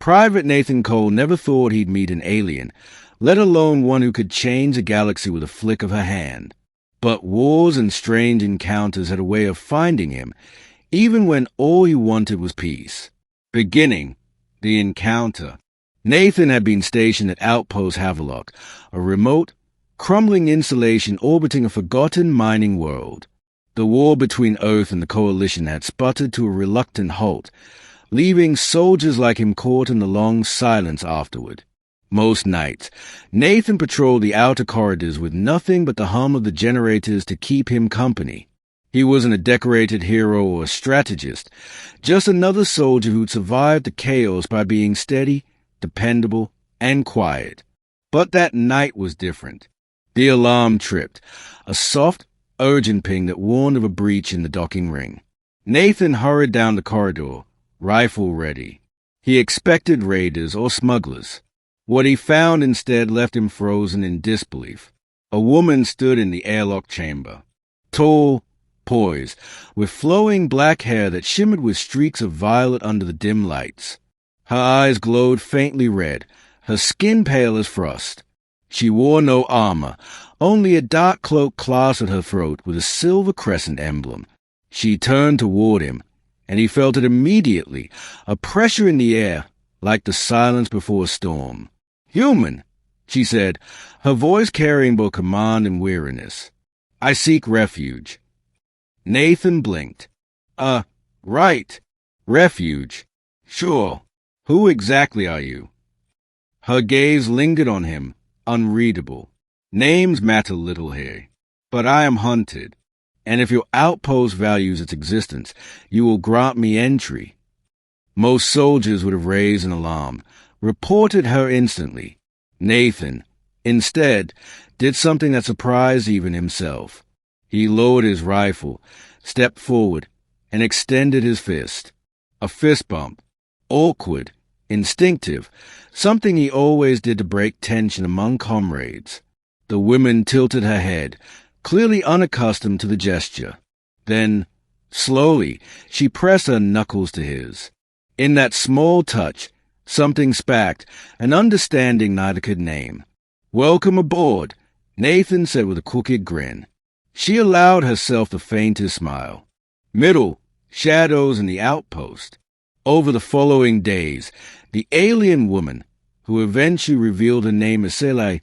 Private Nathan Cole never thought he'd meet an alien, let alone one who could change a galaxy with a flick of her hand. But wars and strange encounters had a way of finding him, even when all he wanted was peace. Beginning the encounter. Nathan had been stationed at Outpost Havelock, a remote, crumbling installation orbiting a forgotten mining world. The war between Earth and the Coalition had sputtered to a reluctant halt, leaving soldiers like him caught in the long silence afterward. Most nights, Nathan patrolled the outer corridors with nothing but the hum of the generators to keep him company. He wasn't a decorated hero or a strategist, just another soldier who'd survived the chaos by being steady, dependable, and quiet. But that night was different. The alarm tripped, a soft, urgent ping that warned of a breach in the docking ring. Nathan hurried down the corridor, rifle ready. He expected raiders or smugglers. What he found instead left him frozen in disbelief. A woman stood in the airlock chamber. Tall, poised, with flowing black hair that shimmered with streaks of violet under the dim lights. Her eyes glowed faintly red, her skin pale as frost. She wore no armor, only a dark cloak clasped at her throat with a silver crescent emblem. She turned toward him, and he felt it immediately, a pressure in the air, like the silence before a storm. "Human," she said, her voice carrying both command and weariness. "I seek refuge." Nathan blinked. Right. Refuge. Sure. Who exactly are you?" Her gaze lingered on him, unreadable. "Names matter little here, but I am hunted, and if your outpost values its existence, you will grant me entry." Most soldiers would have raised an alarm, reported her instantly. Nathan, instead, did something that surprised even himself. He lowered his rifle, stepped forward, and extended his fist. A fist bump. Awkward, instinctive, something he always did to break tension among comrades. The woman tilted her head, clearly unaccustomed to the gesture. Then, slowly, she pressed her knuckles to his. In that small touch, something sparked, an understanding neither could name. "Welcome aboard," Nathan said with a crooked grin. She allowed herself the faintest smile. Middle, shadows in the outpost. Over the following days, the alien woman, who eventually revealed her name as Selai,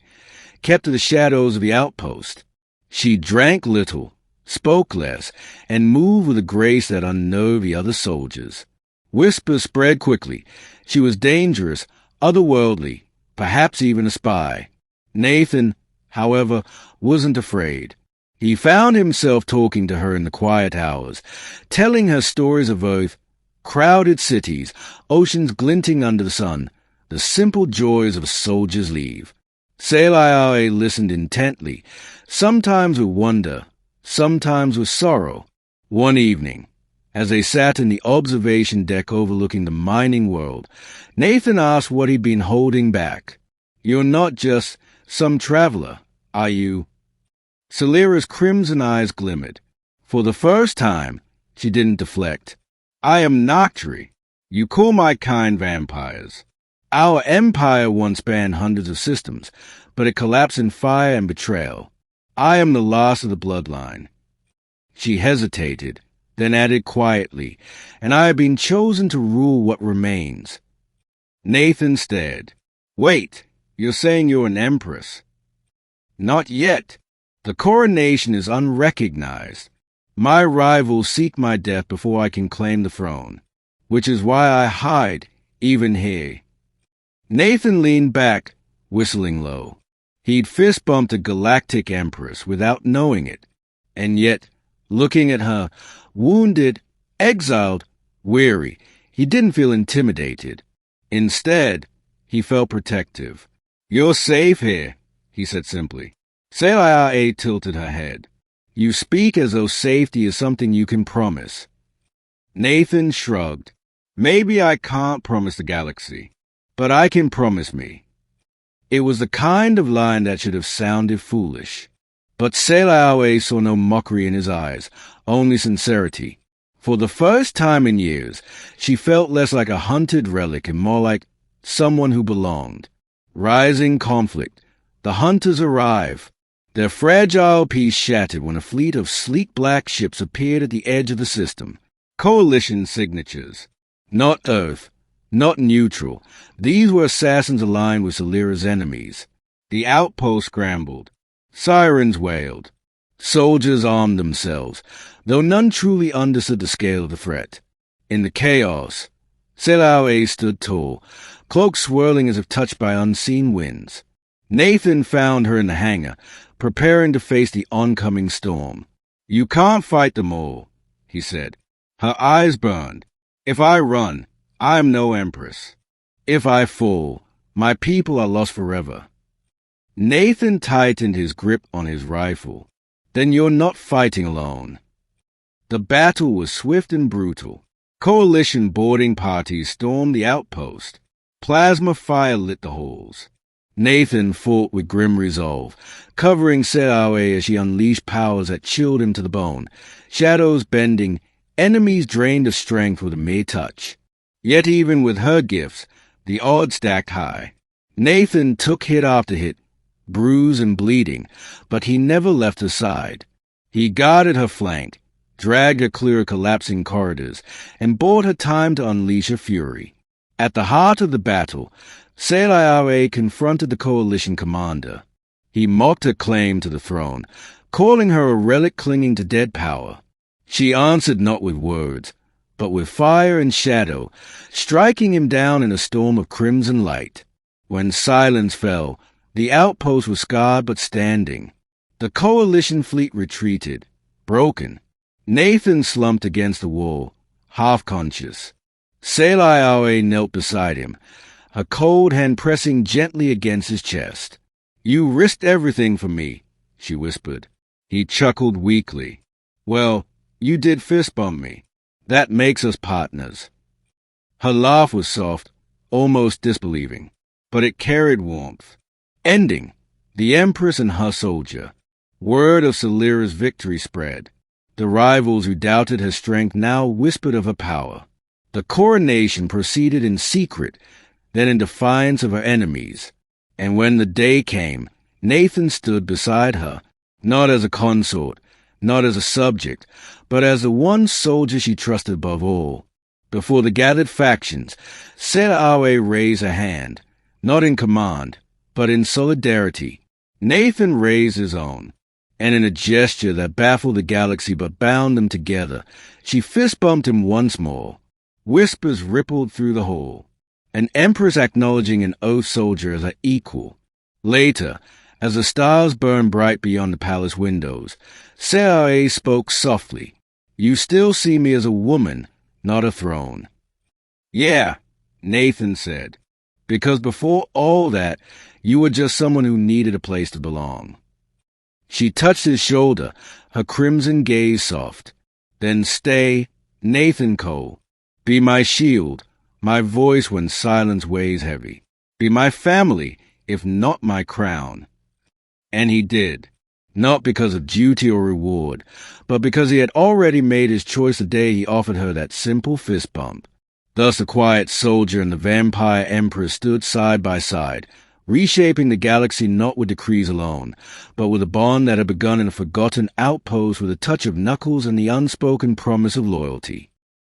kept to the shadows of the outpost. She drank little, spoke less, and moved with a grace that unnerved the other soldiers. Whispers spread quickly. She was dangerous, otherworldly, perhaps even a spy. Nathan, however, wasn't afraid. He found himself talking to her in the quiet hours, telling her stories of Earth, crowded cities, oceans glinting under the sun, the simple joys of a soldier's leave. Selai listened intently, sometimes with wonder, sometimes with sorrow. One evening, as they sat in the observation deck overlooking the mining world, Nathan asked what he'd been holding back. "You're not just some traveler, are you?" Celera's crimson eyes glimmered. For the first time, she didn't deflect. "I am Noctri. You call my kind vampires. Our empire once spanned hundreds of systems, but it collapsed in fire and betrayal. I am the last of the bloodline." She hesitated, then added quietly, "And I have been chosen to rule what remains." Nathan stared. "Wait, you're saying you're an empress?" "Not yet. The coronation is unrecognized. My rivals seek my death before I can claim the throne, which is why I hide, even here." Nathan leaned back, whistling low. He'd fist-bumped a Galactic Empress without knowing it, and yet, looking at her, wounded, exiled, weary, he didn't feel intimidated. Instead, he felt protective. "You're safe here," he said simply. Selai tilted her head. "You speak as though safety is something you can promise." Nathan shrugged. "Maybe I can't promise the galaxy, but I can promise me." It was the kind of line that should have sounded foolish. But Selai saw no mockery in his eyes, only sincerity. For the first time in years, she felt less like a hunted relic and more like someone who belonged. Rising conflict. The hunters arrive. Their fragile peace shattered when a fleet of sleek black ships appeared at the edge of the system. Coalition signatures. Not Earth. Not neutral. These were assassins aligned with Solera's enemies. The outpost scrambled. Sirens wailed. Soldiers armed themselves, though none truly understood the scale of the threat. In the chaos, Selawe stood tall, cloak swirling as if touched by unseen winds. Nathan found her in the hangar, preparing to face the oncoming storm. "You can't fight them all," he said. Her eyes burned. "If I run, I am no empress. If I fall, my people are lost forever." Nathan tightened his grip on his rifle. "Then you're not fighting alone." The battle was swift and brutal. Coalition boarding parties stormed the outpost. Plasma fire lit the halls. Nathan fought with grim resolve, covering Selawe as she unleashed powers that chilled him to the bone. Shadows bending, enemies drained of strength with a mere touch. Yet even with her gifts, the odds stacked high. Nathan took hit after hit, bruised and bleeding, but he never left her side. He guarded her flank, dragged her clear of collapsing corridors, and bought her time to unleash her fury. At the heart of the battle, Selawe confronted the coalition commander. He mocked her claim to the throne, calling her a relic clinging to dead power. She answered not with words, but with fire and shadow, striking him down in a storm of crimson light. When silence fell, the outpost was scarred but standing. The coalition fleet retreated, broken. Nathan slumped against the wall, half-conscious. Selawe knelt beside him, her cold hand pressing gently against his chest. "You risked everything for me," she whispered. He chuckled weakly. "Well, you did fist bump me. That makes us partners." Her laugh was soft, almost disbelieving, but it carried warmth. Ending. The Empress and her soldier. Word of Solera's victory spread. The rivals who doubted her strength now whispered of her power. The coronation proceeded in secret, then in defiance of her enemies. And when the day came, Nathan stood beside her, not as a consort, not as a subject, but as the one soldier she trusted above all. Before the gathered factions, Selawe raised her hand, not in command, but in solidarity. Nathan raised his own, and in a gesture that baffled the galaxy but bound them together, she fist-bumped him once more. Whispers rippled through the hall, an empress acknowledging an oath soldier as her equal. Later, as the stars burned bright beyond the palace windows, Selawe spoke softly. "You still see me as a woman, not a throne." "Yeah," Nathan said, "because before all that, you were just someone who needed a place to belong." She touched his shoulder, her crimson gaze soft. "Then stay, Nathan Cole. Be my shield, my voice when silence weighs heavy. Be my family, if not my crown." And he did, not because of duty or reward, but because he had already made his choice the day he offered her that simple fist bump. Thus the quiet soldier and the vampire empress stood side by side, reshaping the galaxy not with decrees alone, but with a bond that had begun in a forgotten outpost with a touch of Knuckles and the unspoken promise of loyalty.